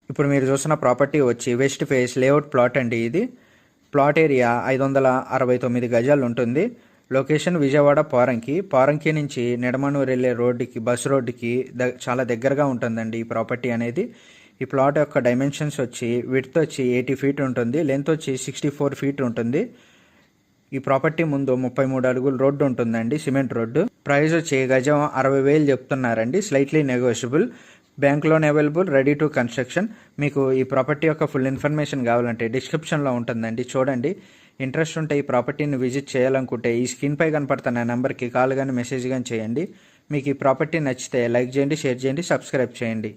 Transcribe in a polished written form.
ఇప్పుడు మీరు చూస్తున్న ప్రాపర్టీ వచ్చి వెస్ట్ ఫేస్ లేఅవుట్ ప్లాట్ అండి. ఇది ప్లాట్ ఏరియా 569 గజాలు ఉంటుంది. లొకేషన్ విజయవాడ పారంకి నుంచి నిడమనూరు వెళ్ళే రోడ్డుకి బస్ రోడ్డుకి చాలా దగ్గరగా ఉంటుందండి ఈ ప్రాపర్టీ అనేది. ఈ ప్లాట్ యొక్క డైమెన్షన్స్ వచ్చి విడ్త్ వచ్చి 80 ఫీట్ ఉంటుంది, లెంత్ వచ్చి 64 ఫీట్ ఉంటుంది. ఈ ప్రాపర్టీ ముందు 33 అడుగులు రోడ్డు ఉంటుందండి, సిమెంట్ రోడ్డు. ప్రైస్ వచ్చి గజం 60,000 చెప్తున్నారండి, slightly negotiable. Bank loan available, ready to construction. మీకు ఈ ప్రాపర్టీ యొక్క ఫుల్ ఇన్ఫర్మేషన్ కావాలంటే డిస్క్రిప్షన్లో ఉంటుందండి, చూడండి. ఇంట్రెస్ట్ ఉంటే ఈ ప్రాపర్టీని విజిట్ చేయాలనుకుంటే ఈ స్క్రీన్పై కనపడుతున్న నెంబర్కి కాల్ కానీ మెసేజ్ కానీ చేయండి. మీకు ఈ ప్రాపర్టీ నచ్చితే లైక్ చేయండి, షేర్ చేయండి, సబ్స్క్రైబ్ చేయండి.